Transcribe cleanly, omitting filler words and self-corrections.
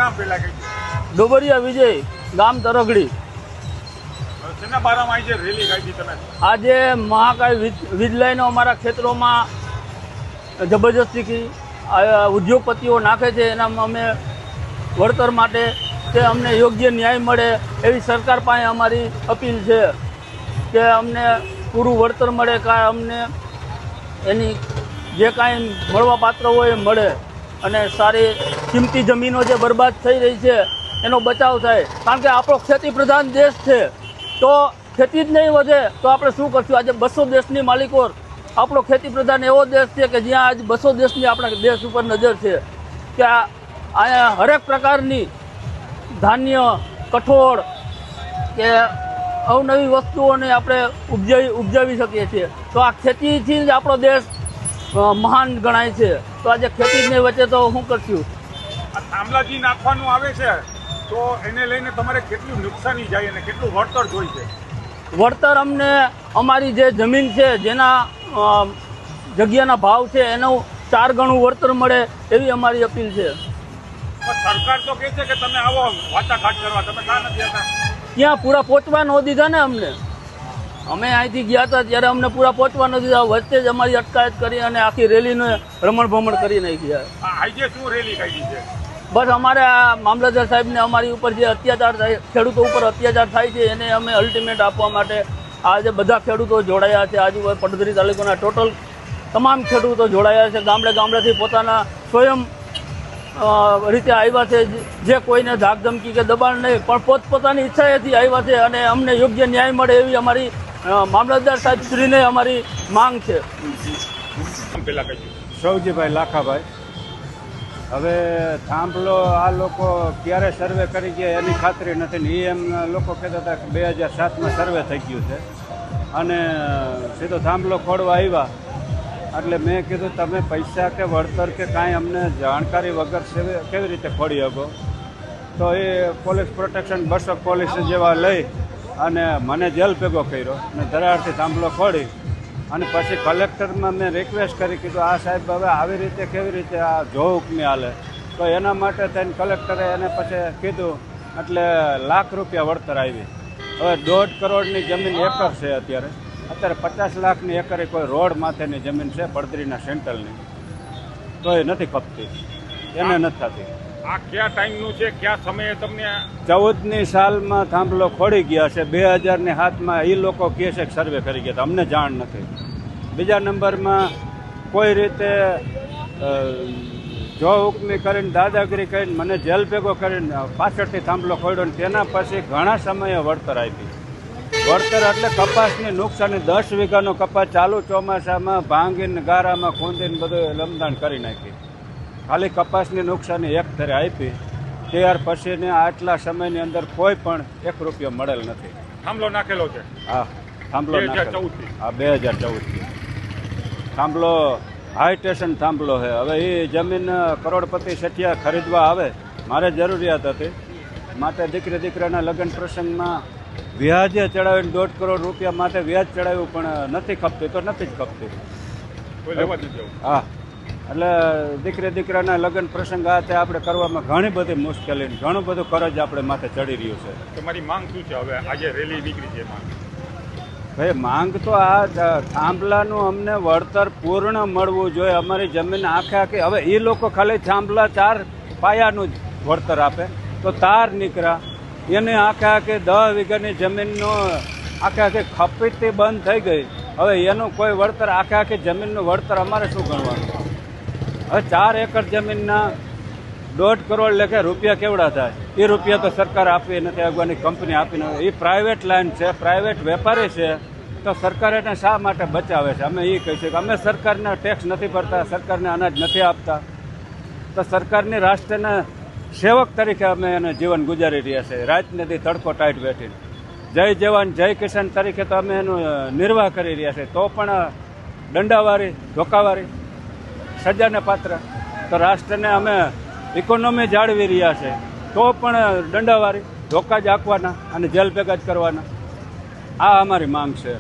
નામ પેલા કઈ? ડોબરિયા વિજય, ગામ તરગડી. શેના બારામાં આજે રેલી કાઢી તમે? આજે મહાકાય વીજ લાઈનો અમારા ખેતરોમાં જબરજસ્તી ઉદ્યોગપતિઓ નાખે છે, એનામાં અમે વળતર માટે કે અમને યોગ્ય ન્યાય મળે એવી સરકાર પાસે અમારી અપીલ છે કે અમને પૂરું વળતર મળે, કાંઈ અમને એની જે કાંઈ મળવા પાત્ર હોય એ મળે અને સારી કિંમતી જમીનો જે બરબાદ થઈ રહી છે એનો બચાવ થાય. કારણ કે આપણો ખેતી પ્રધાન દેશ છે, તો ખેતી જ નહીં વધે તો આપણે શું કરશું? આજે 200 દેશની માલિકો, આપણો ખેતી પ્રધાન એવો દેશ છે કે જ્યાં આજ 200 દેશની આપણા દેશ ઉપર નજર છે કે અહીંયા હરેક પ્રકારની ધાન્ય, કઠોળ કે અવનવી વસ્તુઓને આપણે ઉપજાવી શકીએ છીએ. તો આ ખેતીથી જ આપણો દેશ મહાન ગણાય છે. તો આજે ખેતી જ નહીં વચ્ચે તો શું કરશું? આ થાંભલાજી નાખવાનું આવે છે તો એને લઈને તમારે કેટલું નુકસાની જાય અને કેટલું વળતર જોઈ છે? વળતર અમને અમારી જે જમીન છે, જેના જગ્યાના ભાવ છે એનું 4 ગણું વળતર મળે એવી અમારી અપીલ છે. સરકાર તો કહે છે કે તમે આવો વાટાઘાટ કરવા, તમે કાં નથી આવતા? ત્યાં પૂરા પહોંચવા ન દીધા ને અમને. અમે અહીંથી ગયા હતા ત્યારે અમને પૂરા પહોંચવા ન દીધા, વચ્ચે જ અમારી અટકાયત કરી અને આખી રેલીને રમણ ભમણ કરી નાખી. આજે શું રેલી કાઢી છે? બસ અમારે આ મામલતદાર સાહેબને અમારી ઉપર જે અત્યાચાર થાય, ખેડૂતો ઉપર અત્યાચાર થાય છે એને અમે અલ્ટિમેટ આપવા માટે આજે બધા ખેડૂતો જોડાયા છે. આજુબાજુ પડધરી તાલુકાના ટોટલ તમામ ખેડૂતો જોડાયા છે. ગામડે ગામડેથી પોતાના સ્વયં રીતે આવ્યા છે, જે કોઈને ધાક ધમકી કે દબાણ નહીં પણ પોતપોતાની ઈચ્છાએથી આવ્યા છે અને અમને યોગ્ય ન્યાય મળે એવી અમારી મામલતદાર સાહેબ શ્રીને અમારી માંગ છે. પેલા કઈ? સૌજીભાઈ લાખાભાઈ. હવે થાંભલો આ લોકો ક્યારે સર્વે કરી ગયા એની ખાતરી નથી ને. એમ લોકો કહેતા હતા કે 2007માં સર્વે થઈ ગયું છે અને સીધો થાંભલો ખોડવા આવ્યા. એટલે મેં કીધું તમે પૈસા કે વળતર કે કાંઈ અમને જાણકારી વગર કેવી રીતે ખોડી શકો? તો એ પોલીસ પ્રોટેક્શન 200 પોલીસ જેવા લઈ અને મને જેલ ભેગો કર્યો અને ધરાડથી થાંભલો ખોડી અને પછી કલેક્ટરમાં મેં રિક્વેસ્ટ કરી, કીધું આ સાહેબ હવે આવી રીતે કેવી રીતે આ જો હુકમી હાલે? તો એના માટે થઈને કલેક્ટરે એને પછી કીધું એટલે લાખ રૂપિયા વળતર આવી. હવે 1.5 કરોડની જમીન એકર છે અત્યારે 50 લાખની એકરે કોઈ રોડ માથેની જમીન છે પડદરીના સેન્ટ્રલની, તો એ નથી ખપતી, એને નથી થતી. આ કયા ટાઈમનું છે, કયા સમયે તમને? 14ની સાલમાં થાંભલો ખોડી ગયા છે. 2007માં એ લોકો કહે છે કે સર્વે કરી ગયા, અમને જાણ નથી. બીજા નંબરમાં કોઈ રીતે જો હુકમી કરીને દાદાગીરી કરીને મને જેલ ભેગો કરીને પાછળથી થાંભલો ખોડ્યો ને તેના પછી ઘણા સમયે વળતર આપી. વળતર એટલે કપાસની નુકસાની 10 વીઘાનો કપાસ ચાલુ ચોમાસામાં ભાંગીને ગારામાં ખૂંદીને બધું લમદાણ કરી નાખી. ખાલી કપાસની નુકસાની એક ધરે આપી. ત્યાર પછીને આટલા સમયની અંદર કોઈ પણ 1 રૂપિયો મળેલ નથી. થાંભલો નાખેલો છે? હા, થાંભલો નાખેલો. હા, 2014થી થાંભલો હાઈ સ્ટેશન થાંભલો છે. હવે એ જમીન કરોડપતિ શેઠિયા ખરીદવા આવે, મારે જરૂરિયાત હતી માટે દીકરાના લગ્ન પ્રસંગમાં વ્યાજે ચડાવીને 1.5 કરોડ રૂપિયા માટે વ્યાજ ચડાવ્યું પણ નથી ખપતી, તો નથી જ ખપતી. હા, એટલે દીકરાના લગ્ન પ્રસંગ આ તે આપણે કરવામાં ઘણી બધી મુશ્કેલી, ઘણું બધું કરજ આપણે માથે ચડી રહ્યું છે. તમારી માંગ શું છે? હવે આજે રેલી નીકળી છે, ભાઈ માંગ તો આ થાંભલાનું અમને વળતર પૂર્ણ મળવું જોઈએ. અમારી જમીન આખી હવે એ લોકો ખાલી થાંભલા 4 પાયાનું જ વળતર આપે તો તાર નીકળ્યા એને આખી 10 વીઘાની જમીનનો આખી ખપતી બંધ થઈ ગઈ. હવે એનું કોઈ વળતર આખી જમીનનું વળતર અમારે શું ગણવાનું? હવે 4 એકર જમીનના 1.5 કરોડ લેખે રૂપિયા કેવડા થાય? એ રૂપિયા તો સરકાર આપી નથી, આગવાની કંપની આપી નથી. એ પ્રાઇવેટ લાઈન છે, પ્રાઇવેટ વેપારી છે, તો સરકાર એને શા માટે બચાવે છે? અમે એ કહીશું કે અમે સરકારના ટેક્સ નથી ભરતા, સરકારને અનાજ નથી આપતા, તો સરકારની રાષ્ટ્રના સેવક તરીકે અમે એને જીવન ગુજારી રહ્યા છે. રાત નથી તડકો ટાઈટ બેઠીને જય જવાન જય કિસાન તરીકે તો અમે એનું નિર્વાહ કરી રહ્યા છે. તો પણ દંડાવાળી, ધોકાવાળી, સજાને પાત્ર. તો રાષ્ટ્રને અમે ઇકોનોમી જાળવી રહ્યા છે તો પણ દંડાવાળી, ધોકા જ આપવાના અને જેલ ભેગા જ કરવાના. આ અમારી માંગ છે.